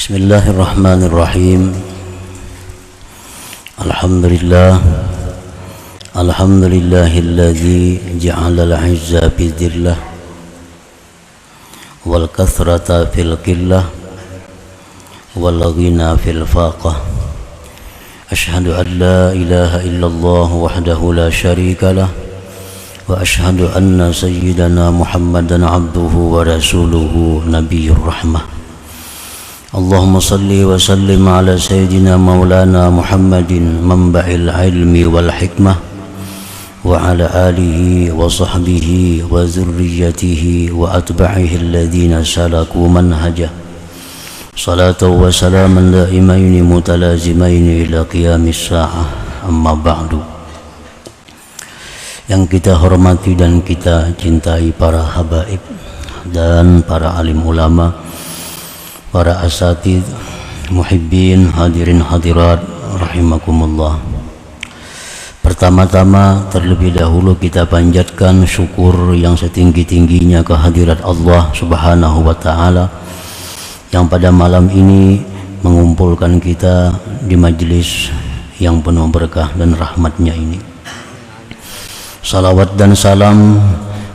Bismillahirrahmanirrahim. Alhamdulillahilladzi ja'ala al-'izza fi dhillah wal kathrata fil qillah wal ghina fil faqah. Ashhadu an la ilaha illallah wahdahu la syarika lah wa ashhadu anna sayyidana Muhammadan abduhu wa rasuluhu nabiyyur rahmah. Allahumma salli wa sallim ala sayyidina maulana Muhammadin manba'il ilmi wal hikmah wa ala alihi wa sahbihi wa zurriyyatihi wa atba'ihi alladhina salaku manhajah. Salatu wa salaman daimaini mutalazimaini ila qiyamis sa'ah, amma ba'du. Yang kita hormati dan kita cintai para habaib dan para alim ulama, para asatidz, muhibbin, hadirin hadirat rahimakumullah. Pertama-tama terlebih dahulu kita panjatkan syukur yang setinggi-tingginya kehadirat Allah Subhanahu wa taala yang pada malam ini mengumpulkan kita di majelis yang penuh berkah dan rahmatnya ini. Salawat dan salam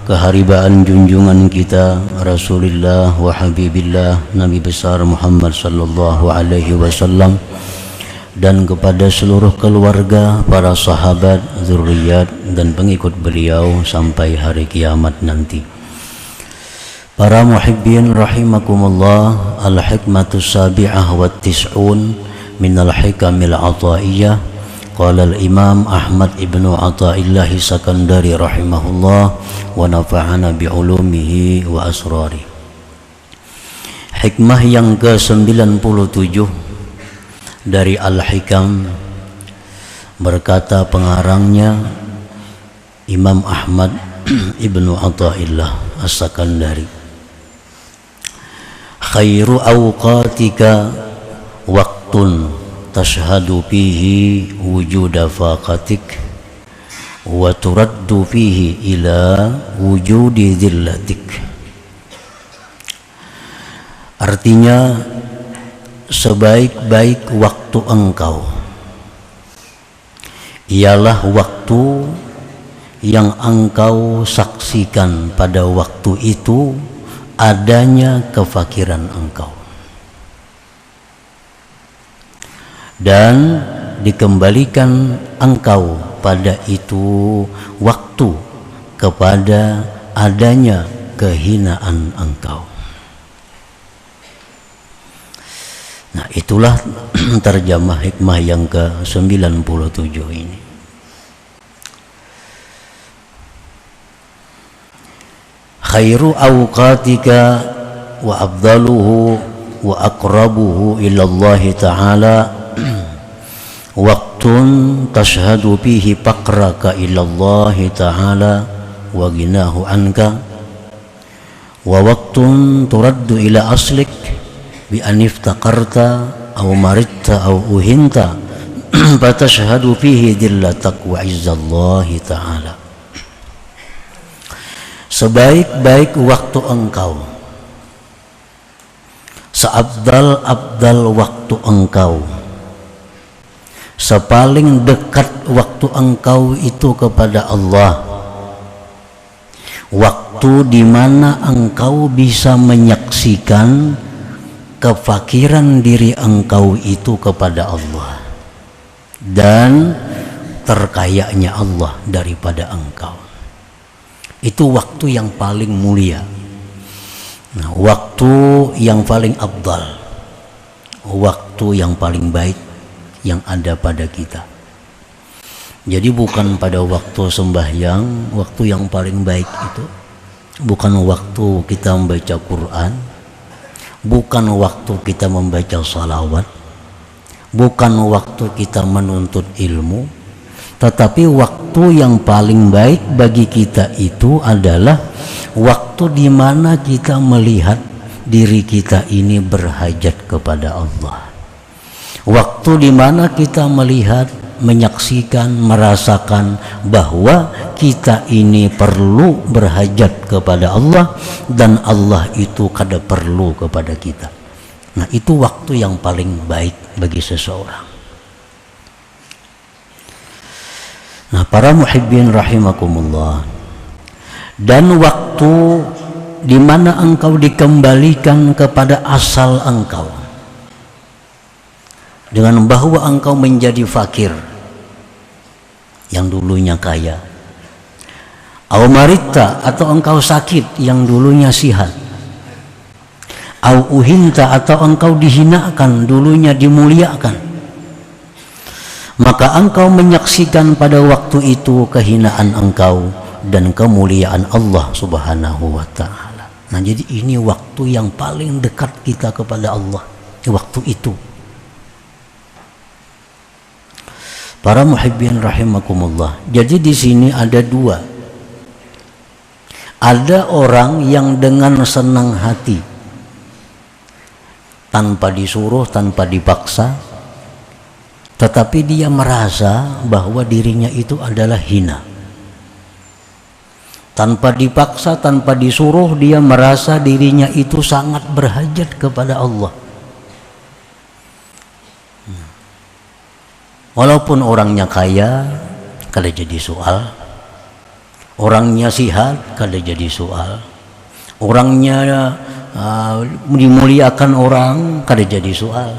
keharibaan junjungan kita Rasulullah wa Habibillah Nabi besar Muhammad sallallahu alaihi wasallam dan kepada seluruh keluarga, para sahabat, zuriat dan pengikut beliau sampai hari kiamat nanti. Para muhibbin rahimakumullah, al-hikmatus sabi'ah wa tis'un minal hikamil ataiyah. Qala al-Imam Ahmad ibnu Athaillah Sakandari rahimahullah wa nafa'ana bi'ulumihi wa asrari. Hikmah yang ke-97 dari Al-Hikam, berkata pengarangnya Imam Ahmad ibnu Athaillah As-Sakandari, khairu awqatika waqtun tashhadu fihi wujuda faqatik wa turaddu fihi ila wujudi zillatik. Artinya, sebaik-baik waktu engkau ialah waktu yang engkau saksikan pada waktu itu adanya kefakiran engkau, dan dikembalikan engkau pada itu waktu kepada adanya kehinaan engkau. Nah, itulah terjemah hikmah yang ke-97 ini. Khairu awqatika wa afdaluhu wa aqrabuhu ilallahi ta'ala waqtun tashhadu fihi faqraka ilallahi ta'ala wa ginahu anka wa waqtun turaddu ila aslik bi an iftaqarta aw maridta aw uhinta fatashhadu fihi dillatak wa izzallahi ta'ala. Sebaik-baik waktu engkau, seabdal-abdal waktu engkau, sepaling dekat waktu engkau itu kepada Allah, waktu di mana engkau bisa menyaksikan kefakiran diri engkau itu kepada Allah dan terkayanya Allah daripada engkau. Itu waktu yang paling mulia. Nah, waktu yang paling afdal, waktu yang paling baik yang ada pada kita. Jadi bukan pada waktu sembahyang, waktu yang paling baik itu bukan waktu kita membaca Quran, bukan waktu kita membaca salawat, bukan waktu kita menuntut ilmu, tetapi waktu yang paling baik bagi kita itu adalah waktu di mana kita melihat diri kita ini berhajat kepada Allah. Waktu di mana kita melihat, menyaksikan, merasakan bahwa kita ini perlu berhajat kepada Allah dan Allah itu kada perlu kepada kita. Nah, itu waktu yang paling baik bagi seseorang. Nah, para muhibbin rahimakumullah, dan waktu di mana engkau dikembalikan kepada asal engkau, dengan bahwa engkau menjadi fakir yang dulunya kaya, au marita, atau engkau sakit yang dulunya sihat, au uhinta, atau engkau dihinakan dulunya dimuliakan, maka engkau menyaksikan pada waktu itu kehinaan engkau dan kemuliaan Allah Subhanahu wa ta'ala. Nah, jadi ini waktu yang paling dekat kita kepada Allah, waktu itu. Para muhibbin rahimakumullah. Jadi di sini ada dua. Ada orang yang dengan senang hati, tanpa disuruh, tanpa dipaksa, tetapi dia merasa bahwa dirinya itu adalah hina. Tanpa dipaksa, tanpa disuruh, dia merasa dirinya itu sangat berhajat kepada Allah. Walaupun orangnya kaya, kada jadi soal. Orangnya sihat, kada jadi soal. Orangnya dimuliakan orang, kada jadi soal.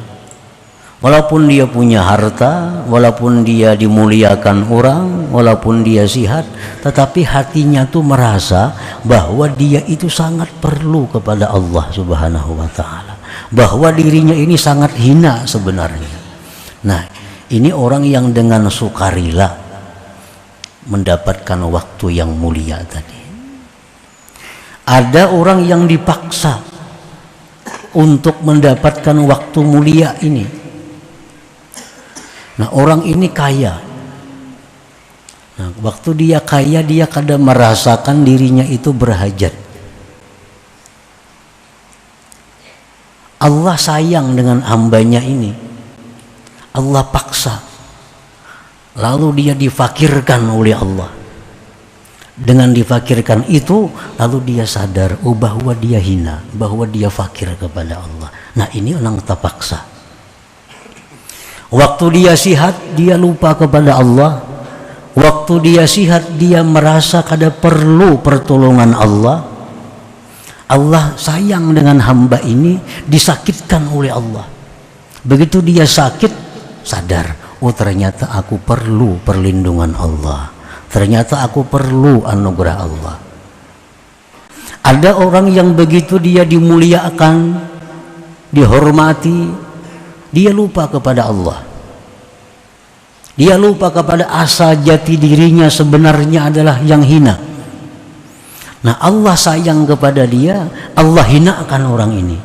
Walaupun dia punya harta, walaupun dia dimuliakan orang, walaupun dia sihat, tetapi hatinya tuh merasa bahwa dia itu sangat perlu kepada Allah Subhanahu wa ta'ala, bahwa dirinya ini sangat hina sebenarnya. Nah, ini orang yang dengan sukarela mendapatkan waktu yang mulia tadi. Ada orang yang dipaksa untuk mendapatkan waktu mulia ini. Nah, orang ini kaya. Nah, waktu dia kaya, dia kadang merasakan dirinya itu berhajat. Allah sayang dengan hambanya ini. Allah paksa, lalu dia difakirkan oleh Allah. Dengan difakirkan itu, lalu dia sadar bahwa dia hina, bahwa dia fakir kepada Allah. Nah, ini orang terpaksa. Waktu dia sihat, dia lupa kepada Allah. Waktu dia sihat, dia merasa kada perlu pertolongan Allah. Allah sayang dengan hamba ini, disakitkan oleh Allah. Begitu dia sakit, sadar, oh ternyata aku perlu perlindungan Allah, ternyata aku perlu anugerah Allah. Ada orang yang begitu dia dimuliakan, dihormati, dia lupa kepada Allah. Dia lupa kepada asal jati dirinya sebenarnya adalah yang hina. Nah, Allah sayang kepada dia, Allah hinakan orang ini,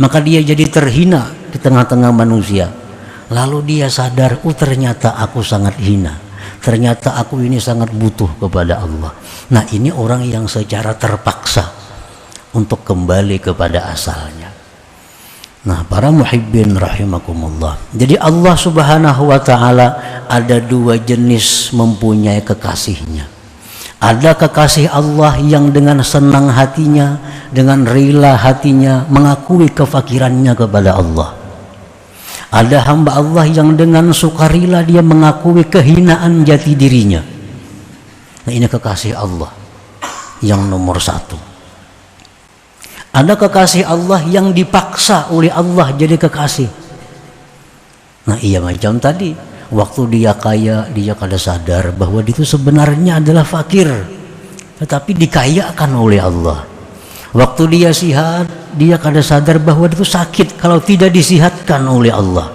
maka dia jadi terhina di tengah-tengah manusia. Lalu dia sadar, oh ternyata aku sangat hina, ternyata aku ini sangat butuh kepada Allah. Nah, ini orang yang secara terpaksa untuk kembali kepada asalnya. Nah, para muhibbin rahimakumullah. Jadi Allah Subhanahu wa ta'ala ada dua jenis mempunyai kekasihnya. Ada kekasih Allah yang dengan senang hatinya, dengan rela hatinya mengakui kefakirannya kepada Allah. Ada hamba Allah yang dengan sukarela dia mengakui kehinaan jati dirinya. Nah, ini kekasih Allah yang nomor satu. Ada kekasih Allah yang dipaksa oleh Allah jadi kekasih. Nah, iya macam tadi, waktu dia kaya, dia kada sadar bahwa dia itu sebenarnya adalah fakir, tetapi dikayakan oleh Allah. Waktu dia sihat, dia kada sadar bahwa dia itu sakit kalau tidak disihatkan oleh Allah.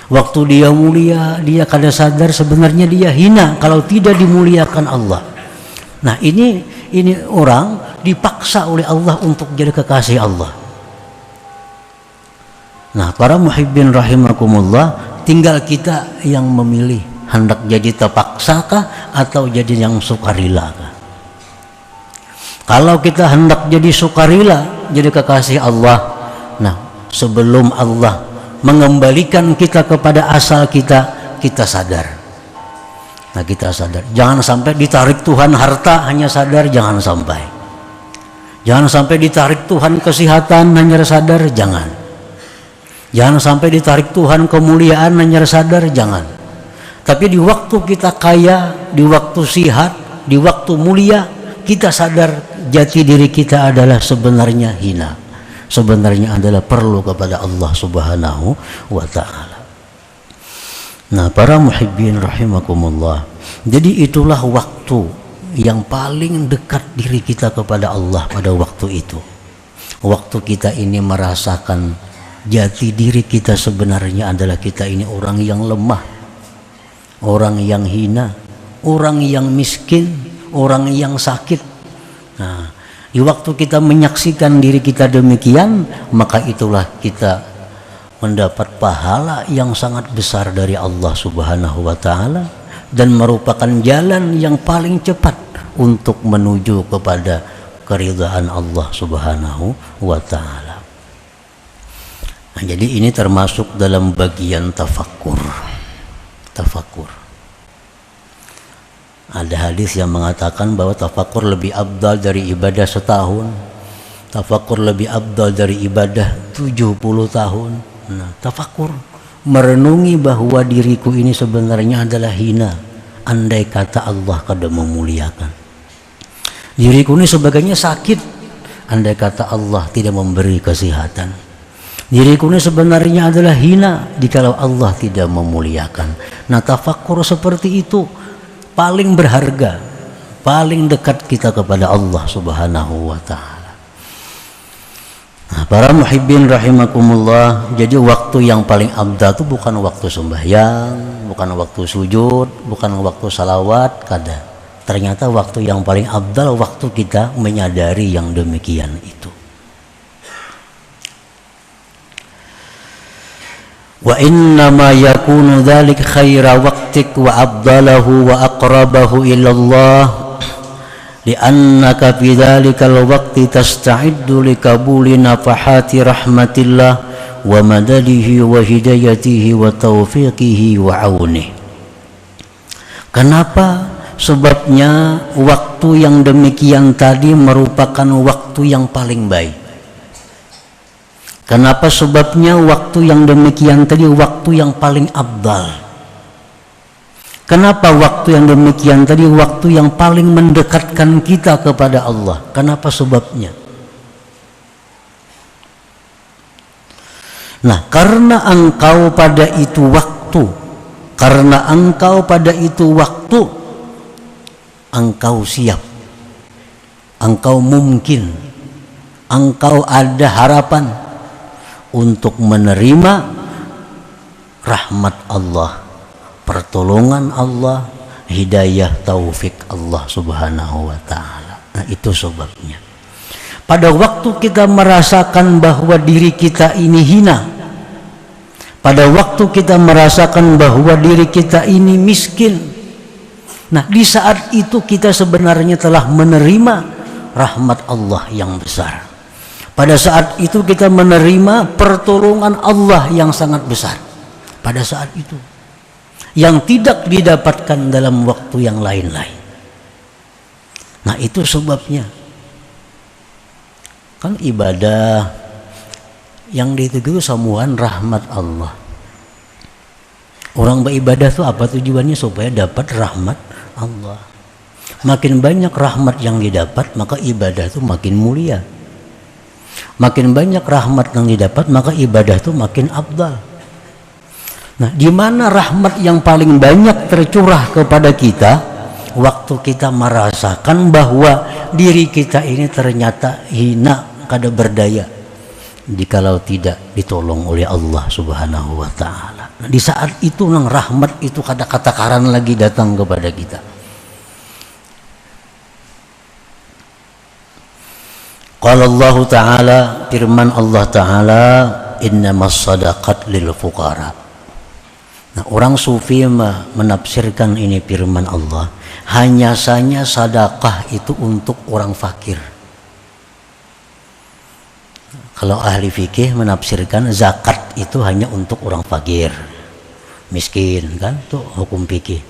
Waktu dia mulia, dia kada sadar sebenarnya dia hina kalau tidak dimuliakan Allah. Nah, ini orang dipaksa oleh Allah untuk jadi kekasih Allah. Nah, para muhibbin rahimakumullah, tinggal kita yang memilih hendak jadi terpaksakah atau jadi yang sukarela kah? Kalau kita hendak jadi sukarela, jadi kekasih Allah, nah sebelum Allah mengembalikan kita kepada asal kita, kita sadar. Nah, kita sadar, jangan sampai ditarik Tuhan harta hanya sadar, jangan sampai. Jangan sampai ditarik Tuhan kesehatan hanya sadar, jangan. Jangan sampai ditarik Tuhan kemuliaan hanya sadar, jangan. Tapi di waktu kita kaya, di waktu sihat, di waktu mulia, kita sadar jati diri kita adalah sebenarnya hina. Sebenarnya adalah perlu kepada Allah Subhanahu wa ta'ala. Nah, para muhibbin rahimakumullah, jadi itulah waktu yang paling dekat diri kita kepada Allah pada waktu itu. Waktu kita ini merasakan jati diri kita sebenarnya adalah kita ini orang yang lemah, orang yang hina, orang yang miskin, orang yang sakit. Nah, di waktu kita menyaksikan diri kita demikian, maka itulah kita mendapat pahala yang sangat besar dari Allah Subhanahu wa ta'ala, dan merupakan jalan yang paling cepat untuk menuju kepada keridhaan Allah Subhanahu wa ta'ala. Nah, jadi ini termasuk dalam bagian tafakkur. Tafakkur. Ada hadis yang mengatakan bahwa tafakkur lebih afdal dari ibadah setahun. Tafakkur lebih afdal dari ibadah 70 tahun. Nah, tafakkur, merenungi bahwa diriku ini sebenarnya adalah hina, andai kata Allah kada memuliakan. Diriku ini sebagainya sakit, andai kata Allah tidak memberi kesehatan. Diriku ini sebenarnya adalah hina jikalau Allah tidak memuliakan. Nah, tafakkur seperti itu paling berharga, paling dekat kita kepada Allah Subhanahu wa ta'ala. Nah, para muhibbin rahimakumullah, jadi waktu yang paling afdal itu bukan waktu sembahyang, bukan waktu sujud, bukan waktu salawat, kada. Ternyata waktu yang paling afdal waktu kita menyadari yang demikian itu. Wa innama yakunu dzalik khaira waqtik wa afdalahu wa aqrabahu ila Allah li'annaka fi dzalikal waqti tasta'iddu likabuli nafahati rahmatillah wa madadihi wa hidayatihi wa taufiqihi wa aunihi. Kenapa? Sebabnya waktu yang demikian tadi merupakan waktu yang paling baik. Kenapa? Sebabnya waktu yang demikian tadi waktu yang paling afdal. Kenapa waktu yang demikian tadi waktu yang paling mendekatkan kita kepada Allah? Kenapa sebabnya? Nah, karena engkau pada itu waktu, karena engkau pada itu waktu, engkau siap, engkau mungkin, engkau ada harapan untuk menerima rahmat Allah, pertolongan Allah, hidayah taufik Allah Subhanahu wa ta'ala. Nah, itu sebabnya pada waktu kita merasakan bahwa diri kita ini hina, pada waktu kita merasakan bahwa diri kita ini miskin, nah di saat itu kita sebenarnya telah menerima rahmat Allah yang besar. Pada saat itu kita menerima pertolongan Allah yang sangat besar. Pada saat itu yang tidak didapatkan dalam waktu yang lain-lain. Nah, itu sebabnya kan ibadah yang dituju samuan rahmat Allah. Orang beribadah itu apa tujuannya? Supaya dapat rahmat Allah. Makin banyak rahmat yang didapat, maka ibadah itu makin mulia. Makin banyak rahmat yang didapat, maka ibadah itu makin afdal. Nah, di mana rahmat yang paling banyak tercurah kepada kita? Waktu kita merasakan bahwa diri kita ini ternyata hina, kada berdaya, jikalau tidak ditolong oleh Allah Subhanahu wa ta'ala. Nah, di saat itu nang rahmat itu kada kata-karan lagi datang kepada kita. Qala Allah Ta'ala, firman Allah Ta'ala, innamas sadaqat lil fuqara. Nah, orang sufi menafsirkan ini firman Allah, hanya saja sedekah itu untuk orang fakir. Kalau ahli fikih menafsirkan zakat itu hanya untuk orang fakir, miskin, kan? Itu hukum fikih.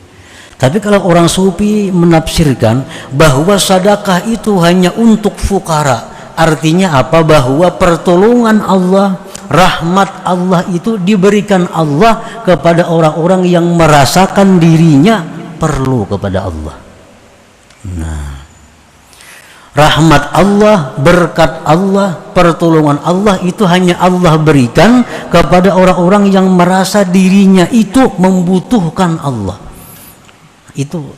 Tapi kalau orang sufi menafsirkan bahwa sedekah itu hanya untuk fukara, artinya apa? Bahwa pertolongan Allah, rahmat Allah itu diberikan Allah kepada orang-orang yang merasakan dirinya perlu kepada Allah. Nah, rahmat Allah, berkat Allah, pertolongan Allah itu hanya Allah berikan kepada orang-orang yang merasa dirinya itu membutuhkan Allah. Itu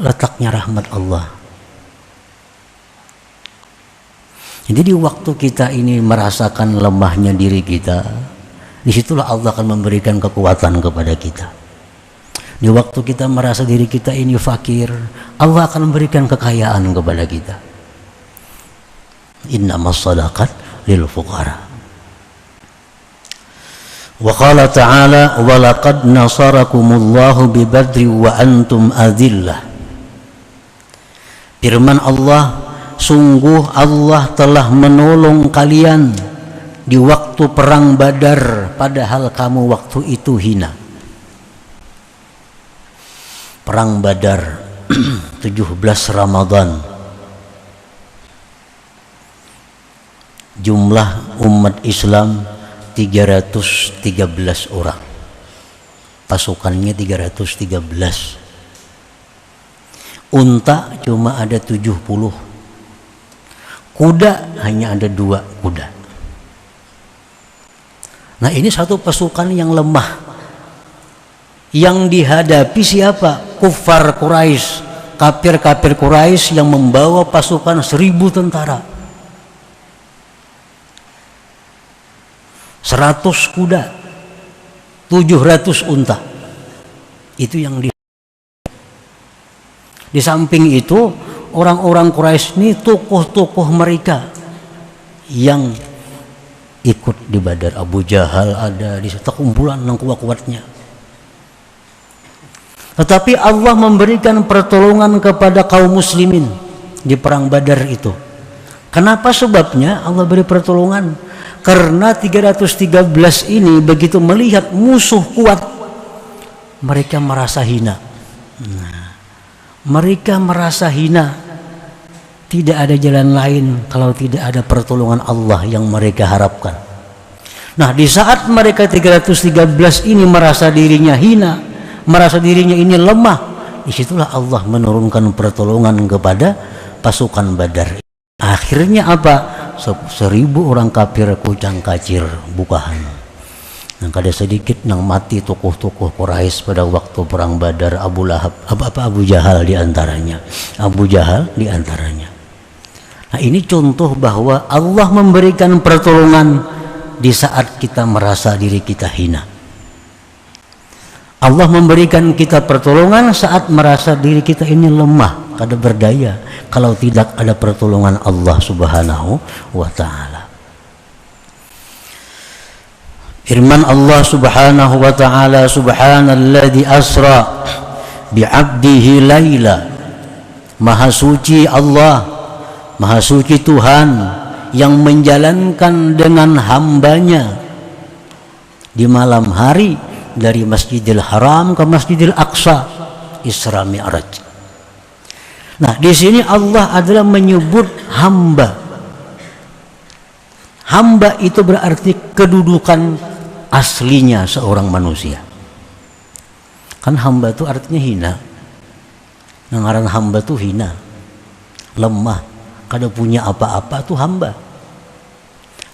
letaknya rahmat Allah. Jadi di waktu kita ini merasakan lemahnya diri kita, disitulah Allah akan memberikan kekuatan kepada kita. Di waktu kita merasa diri kita ini fakir, Allah akan memberikan kekayaan kepada kita. Innamas shadaqat lil fuqara. Wa qala ta'ala wa laqad nasarakumullahu bi badri wa antum adillah. Firman Allah, sungguh Allah telah menolong kalian di waktu perang Badar padahal kamu waktu itu hina. Perang Badar 17 Ramadan. Jumlah umat Islam 313 orang. Pasukannya 313. Unta cuma ada 70. Kuda hanya ada 2 kuda. Nah, ini satu pasukan yang lemah. Yang dihadapi siapa? Kufar Quraisy, kafir-kafir Quraisy yang membawa pasukan 1000 tentara. 100 kuda, 700 unta. Itu yang di samping itu orang-orang Quraisy ini tokoh-tokoh mereka yang ikut di Badar. Abu Jahal ada di situ, kumpulan yang kuat-kuatnya. Tetapi Allah memberikan pertolongan kepada kaum muslimin di perang Badar itu. Kenapa sebabnya Allah beri pertolongan? Karena 313 ini begitu melihat musuh kuat, mereka merasa hina. Mereka merasa hina. Tidak ada jalan lain kalau tidak ada pertolongan Allah yang mereka harapkan. Nah, di saat mereka 313 ini merasa dirinya hina, merasa dirinya ini lemah, disitulah Allah menurunkan pertolongan kepada pasukan Badar. Akhirnya apa? 1000 orang kafir kucang kacir bukahan. Nah, kada sedikit nang mati tokoh-tokoh Quraisy pada waktu perang Badar. Abu Lahab, Abu Jahal diantaranya. Abu Jahal diantaranya. Nah, ini contoh bahwa Allah memberikan pertolongan di saat kita merasa diri kita hina. Allah memberikan kita pertolongan saat merasa diri kita ini lemah, kada berdaya, kalau tidak ada pertolongan Allah Subhanahu wa ta'ala. Firman Allah Subhanahu wa ta'ala, subhanalladzi asra bi'abdihi laila. Maha suci Allah, maha suci Tuhan yang menjalankan dengan hambanya di malam hari dari Masjidil Haram ke Masjidil Aqsa, Isra Mi'raj. Nah, di sini Allah adalah menyebut hamba. Hamba itu berarti kedudukan aslinya seorang manusia. Kan hamba itu artinya hina. Ngaran hamba itu hina, lemah, kada punya apa-apa itu hamba.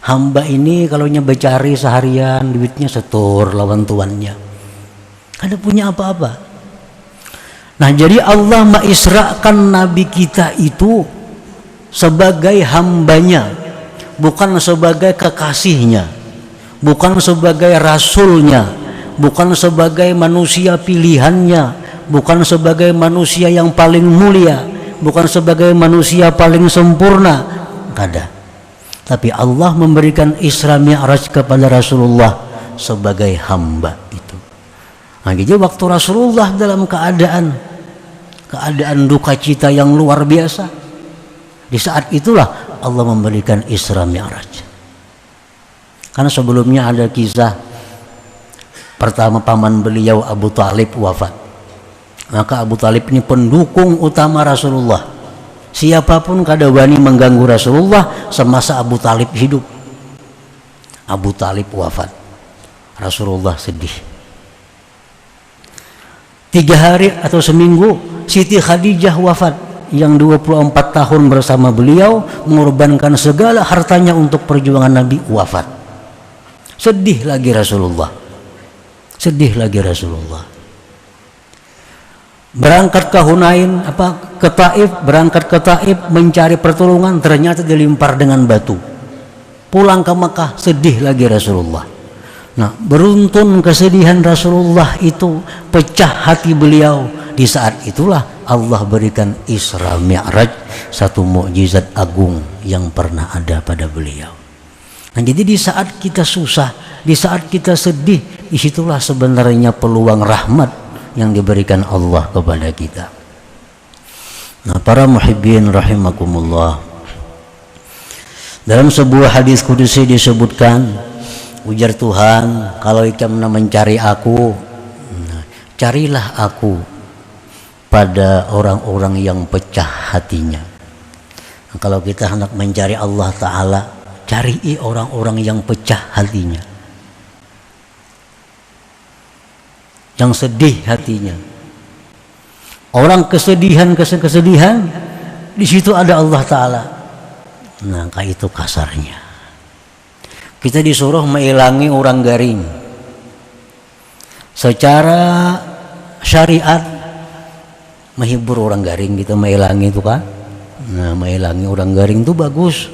Hamba ini kalau becari seharian duitnya setor lawan tuannya, kada punya apa-apa. Nah, jadi Allah mengisrakan Nabi kita itu sebagai hambanya, bukan sebagai kekasihnya, bukan sebagai rasulnya, bukan sebagai manusia pilihannya, bukan sebagai manusia yang paling mulia, bukan sebagai manusia paling sempurna, kada. Tapi Allah memberikan Isra Mi'raj kepada Rasulullah sebagai hamba itu. Nah, jadi waktu Rasulullah dalam keadaan duka cita yang luar biasa, di saat itulah Allah memberikan Isra Mi'raj. Karena sebelumnya ada kisah pertama paman beliau Abu Talib wafat. Maka Abu Talib ini pendukung utama Rasulullah. Siapapun kada wani mengganggu Rasulullah semasa Abu Talib hidup. Abu Talib wafat. Rasulullah sedih. 3 hari atau seminggu Siti Khadijah wafat, yang 24 tahun bersama beliau mengorbankan segala hartanya untuk perjuangan Nabi, wafat. Sedih lagi Rasulullah. Sedih lagi Rasulullah. Berangkat ke Hunain, ke Taif, berangkat ke Taif mencari pertolongan, ternyata dilempar dengan batu. Pulang ke Mekah, sedih lagi Rasulullah. Nah, beruntun kesedihan Rasulullah itu, pecah hati beliau. Di saat itulah Allah berikan Isra Mi'raj, satu mukjizat agung yang pernah ada pada beliau. Nah, jadi di saat kita susah, di saat kita sedih, disitulah sebenarnya peluang rahmat yang diberikan Allah kepada kita. Nah, para muhibbin rahimakumullah, dalam sebuah hadis kudusi disebutkan, ujar Tuhan, kalau ikam mencari aku, carilah aku pada orang-orang yang pecah hatinya. Nah, kalau kita hendak mencari Allah Ta'ala, cari orang-orang yang pecah hatinya, yang sedih hatinya. Orang kesedihan, di situ ada Allah Ta'ala. Nah, kayak itu kasarnya. Kita disuruh menghilangi orang garing. Secara syariat menghibur orang garing, kita menghilangi itu kan. Nah, menghilangi orang garing itu bagus.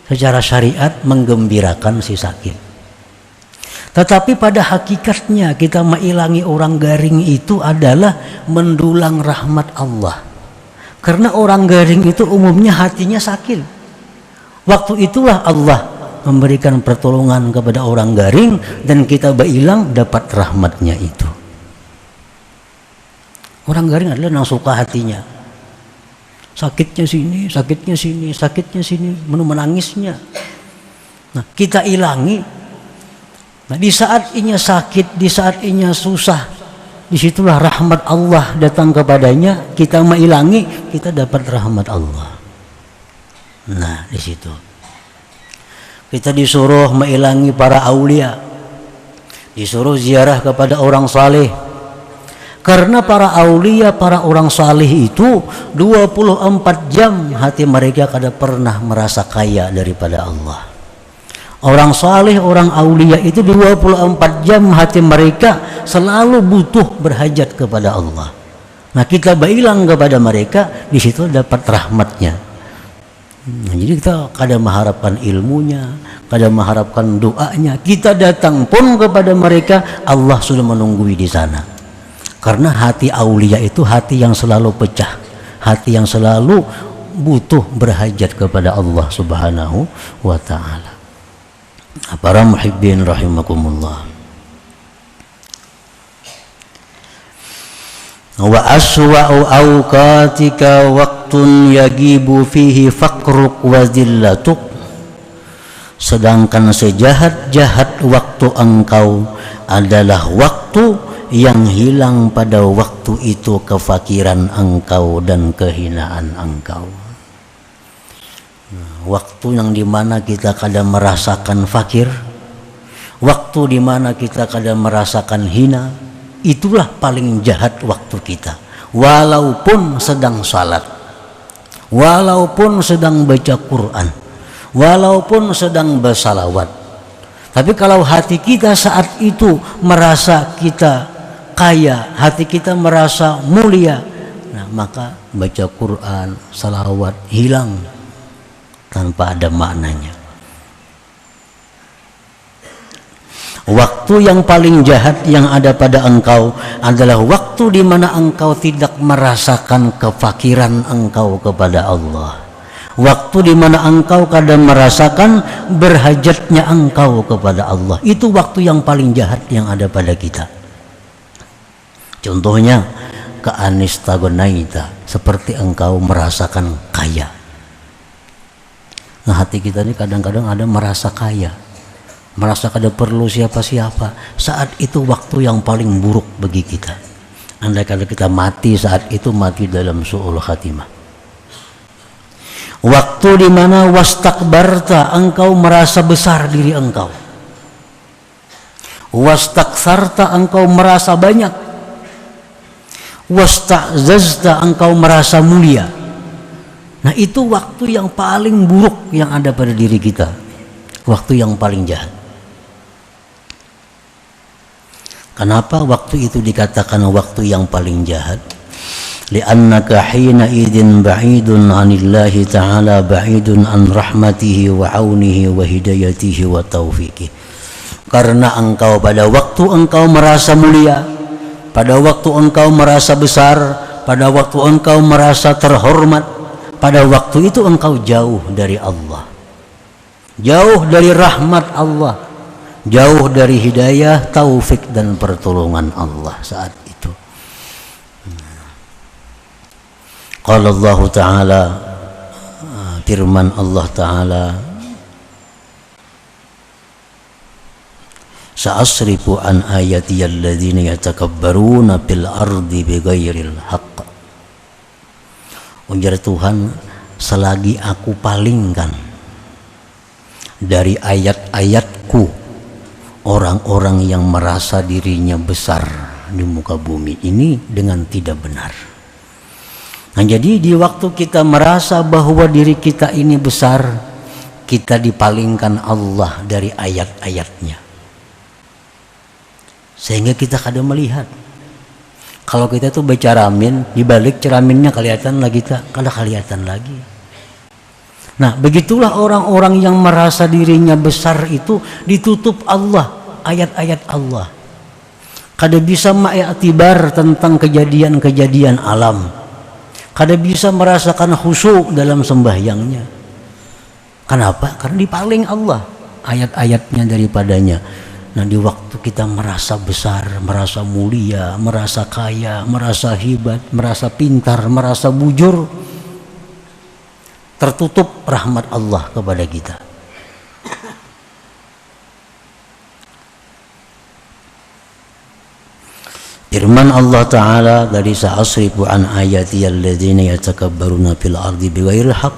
Secara syariat menggembirakan si sakit. Tetapi pada hakikatnya kita menghilangi orang garing itu adalah mendulang rahmat Allah. Karena orang garing itu umumnya hatinya sakit. Waktu itulah Allah memberikan pertolongan kepada orang garing, dan kita berhilang dapat rahmatnya itu. Orang garing adalah yang suka hatinya, sakitnya sini, sakitnya sini, sakitnya sini, menangisnya. Nah, kita hilangi. Nah, di saat inya sakit, di saat inya susah, disitulah rahmat Allah datang kepadanya. Kita menghilangi, kita dapat rahmat Allah. Nah, di situ kita disuruh menghilangi para aulia, disuruh ziarah kepada orang saleh. Karena para aulia, para orang saleh itu 24 jam hati mereka kada pernah merasa kaya daripada Allah. Orang saleh, orang aulia itu 24 jam hati mereka selalu butuh berhajat kepada Allah. Nah, kita berhilang kepada mereka, di situ dapat rahmatnya. Nah, jadi kita kadang mengharapkan ilmunya, kadang mengharapkan doanya. Kita datang pun kepada mereka, Allah sudah menunggui di sana. Karena hati aulia itu hati yang selalu pecah, hati yang selalu butuh berhajat kepada Allah Subhanahu wa Ta'ala. Para muhibbin rahimakumullah. Wa aswa'u awqatika waqtun yagibu fihi faqruk wa zillatuk. Sedangkan sejahat-jahat waktu engkau adalah waktu yang hilang pada waktu itu kefakiran engkau dan kehinaan engkau. Waktu yang dimana kita kadang merasakan fakir, waktu dimana kita kadang merasakan hina, itulah paling jahat waktu kita. Walaupun sedang salat, walaupun sedang baca Quran, walaupun sedang bersalawat, tapi kalau hati kita saat itu merasa kita kaya, hati kita merasa mulia, nah maka baca Quran, salawat hilang tanpa ada maknanya. Waktu yang paling jahat yang ada pada engkau adalah waktu di mana engkau tidak merasakan kefakiran engkau kepada Allah. Waktu di mana engkau kadang merasakan berhajatnya engkau kepada Allah. Itu waktu yang paling jahat yang ada pada kita. Contohnya, keanistagonaita, seperti engkau merasakan kaya. Nah, hati kita ini kadang-kadang ada merasa kaya, merasa kada perlu siapa-siapa. Saat itu waktu yang paling buruk bagi kita. Andai kalau kita mati saat itu, mati dalam su'ul khatimah. Waktu di mana wastakbarta, engkau merasa besar diri engkau. wastaksarta engkau merasa banyak, wasta'zazta engkau merasa mulia. Nah, itu waktu yang paling buruk yang ada pada diri kita, waktu yang paling jahat. Kenapa waktu itu dikatakan waktu yang paling jahat? Li'annaka hina idin ba'idun 'anillahi ta'ala, ba'idun an rahmatihi wa 'aunihi wa hidayatihi wa taufiqih. Karena engkau pada waktu engkau merasa mulia, pada waktu engkau merasa besar, pada waktu engkau merasa terhormat, pada waktu itu engkau jauh dari Allah, jauh dari rahmat Allah, jauh dari hidayah, taufik dan pertolongan Allah saat itu. Qala Allah Ta'ala, firman Allah Ta'ala, sa'asrifu an ayati alladzina yatakabbaruna fil ardi bighairil haqq. Ujar Tuhan, selagi aku palingkan dari ayat-ayatku orang-orang yang merasa dirinya besar di muka bumi ini dengan tidak benar. Nah, jadi di waktu kita merasa bahwa diri kita ini besar, kita dipalingkan Allah dari ayat-ayatnya, sehingga kita kadang melihat kalau kita tuh berceramin, di balik ceraminnya kelihatan lagi, kada kelihatan lagi. Nah, begitulah orang-orang yang merasa dirinya besar itu ditutup Allah, ayat-ayat Allah. Kada bisa mengiktibar tentang kejadian-kejadian alam, kada bisa merasakan khusyuk dalam sembahyangnya. Kenapa? Karena dipaling Allah ayat-ayatnya daripadanya. Nah, di waktu kita merasa besar, merasa mulia, merasa kaya, merasa hebat, merasa pintar, merasa bujur, tertutup rahmat Allah kepada kita. Firman Allah Ta'ala dari sa'asrifu an ayati alladzina yatakabbaruna fil ardi bighairil haqq.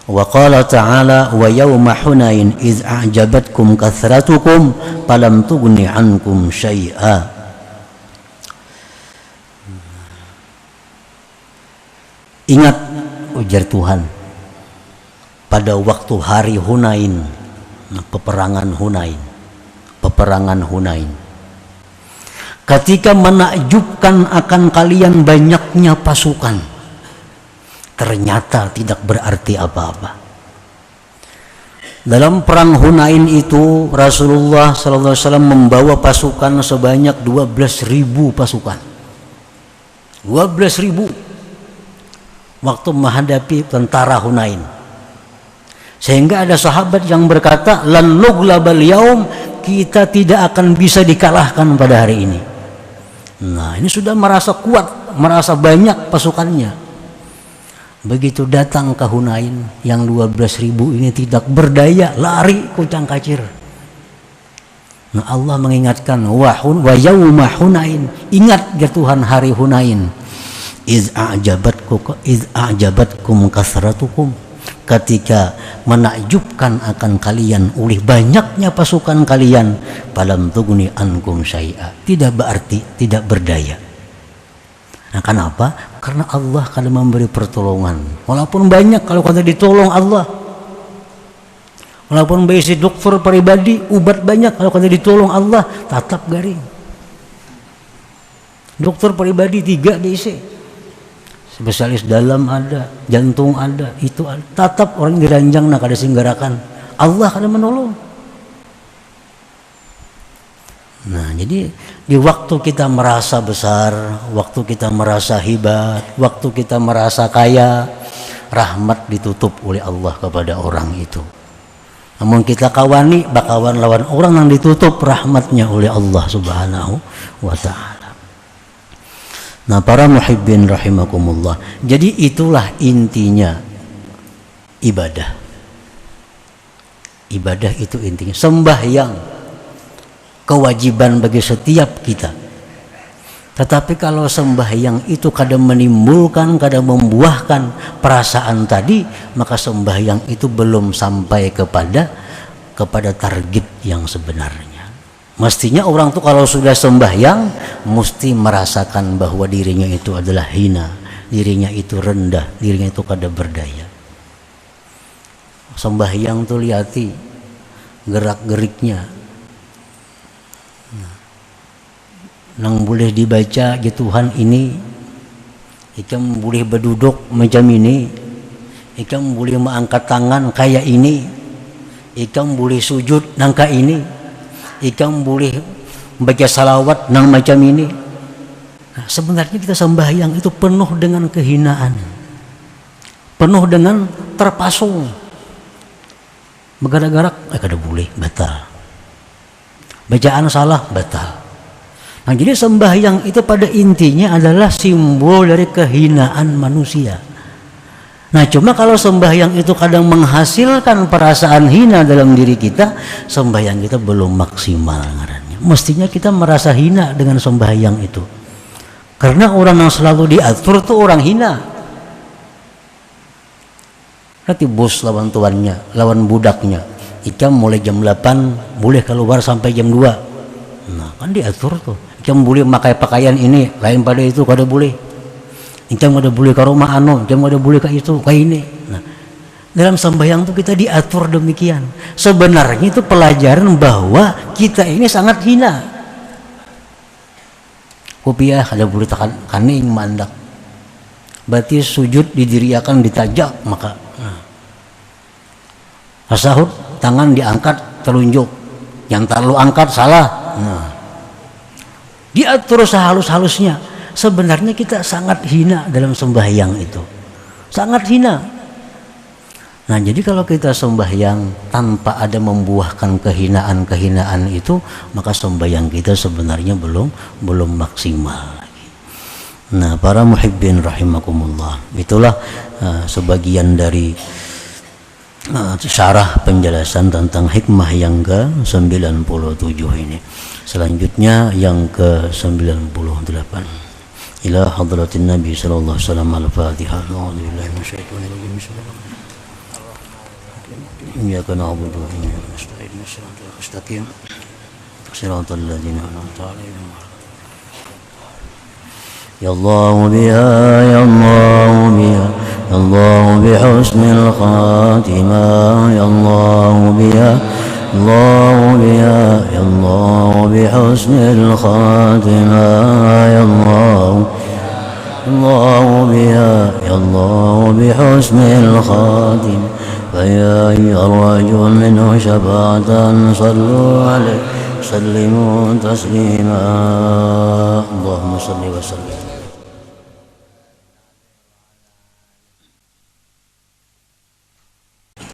Wa qala ta'ala wa yawma hunain iz a'jabatkum kathratukum falam tughni ankum syai'a. Ingat, ujar Tuhan, pada waktu hari Hunain, peperangan Hunain, ketika menakjubkan akan kalian banyaknya pasukan, ternyata tidak berarti apa-apa. Dalam perang Hunain itu Rasulullah SAW membawa pasukan sebanyak 12.000 pasukan. 12.000 waktu menghadapi tentara Hunain. Sehingga ada sahabat yang berkata, lan nuglabal yaum, kita tidak akan bisa dikalahkan pada hari ini. Nah, ini sudah merasa kuat, merasa banyak pasukannya. Begitu datang ke Hunain, yang 12.000 ini tidak berdaya, lari kucang kacir. Nah, Allah mengingatkan, wa yauma Hunain, ingat ya Tuhan hari Hunain, iz a'jabatkum kasratukum, ketika menakjubkan akan kalian oleh banyaknya pasukan kalian, falam tughni ankum syai'a, tidak berarti, tidak berdaya. Nah, kenapa? Karena Allah akan memberi pertolongan. Walaupun banyak, kalau kita ditolong Allah, walaupun berisi dokter pribadi, ubat banyak, kalau kita ditolong Allah, tetap garing. Dokter pribadi 3 diisi, spesialis dalam ada, jantung ada, itu ada, tetap orang diranjang nak ada singgarakan, Allah akan menolong. Nah, jadi di waktu kita merasa besar, waktu kita merasa hebat, waktu kita merasa kaya, rahmat ditutup oleh Allah kepada orang itu. Namun kita kawani bakawan lawan orang yang ditutup rahmatnya oleh Allah Subhanahu wa Ta'ala. Nah, para muhibbin rahimakumullah, jadi itulah intinya ibadah. Ibadah itu intinya, sembahyang kewajiban bagi setiap kita. Tetapi kalau sembahyang itu kadang menimbulkan, kadang membuahkan perasaan tadi, maka sembahyang itu belum sampai kepada target yang sebenarnya. Mestinya orang tuh kalau sudah sembahyang mesti merasakan bahwa dirinya itu adalah hina, dirinya itu rendah, dirinya itu kada berdaya. Sembahyang tuh lihati gerak-geriknya, nang boleh dibaca ya Tuhan ini, ikam boleh berduduk macam ini, ikam boleh mengangkat tangan kayak ini, ikam boleh sujud nangka ini, ikam boleh baca salawat nang macam ini. Nah, sebenarnya kita sembahyang itu penuh dengan kehinaan, penuh dengan terpasung. Bergarak-garak, kada boleh, batal. Bacaan salah, batal. Nah, jadi sembahyang itu pada intinya adalah simbol dari kehinaan manusia. Nah, cuma kalau sembahyang itu kadang menghasilkan perasaan hina dalam diri kita, sembahyang kita belum maksimal ngarannya. Mestinya kita merasa hina dengan sembahyang itu. Karena orang yang selalu diatur itu orang hina. Nanti bos lawan tuannya, lawan budaknya. Ikam mulai jam 8 boleh keluar sampai jam 2. Nah, kan diatur tuh. Ikam boleh pakai pakaian ini, lain pada itu kada boleh. Ikam kada boleh ke rumah anu, ikam kada boleh ke itu, ke ini. Nah, dalam sembahyang itu kita diatur demikian. Sebenarnya itu pelajaran bahwa kita ini sangat hina. Kopiah kada boleh tekan kaning mandak. Berarti sujud didiriakan ditajak maka. Tasahud tangan diangkat telunjuk, yang terlalu angkat salah. Nah, diatur sehalus-halusnya. Sebenarnya kita sangat hina dalam sembahyang itu, sangat hina. Nah, jadi kalau kita sembahyang tanpa ada membuahkan kehinaan-kehinaan itu, maka sembahyang kita sebenarnya belum maksimal lagi. Nah, para muhibbin rahimakumullah, itulah sebagian dari syarah penjelasan tentang hikmah yang ke-97 ini. Selanjutnya yang ke-98. Ila hadratin Nabi sallallahu alaihi wasallam al-Fatihah. A'udzubillahi minasyaitonir rajim. Iyyaka na'budu wa iyyaka nasta'in. Shiratal mustaqim. Shiratal ladzina an'amta 'alaihim. Ya Allah biha, ya Allah biha, ya Allah bihusnil khatimah, ya Allah biha, Allah biha, ya Allah bihusnil khatimah, ya Allah, Allah biha, ya Allah bihusnil khatimah. فيا أيها الرجل منه شفاعة صلوا عليه سلموا تسليما اللهم صل وسلم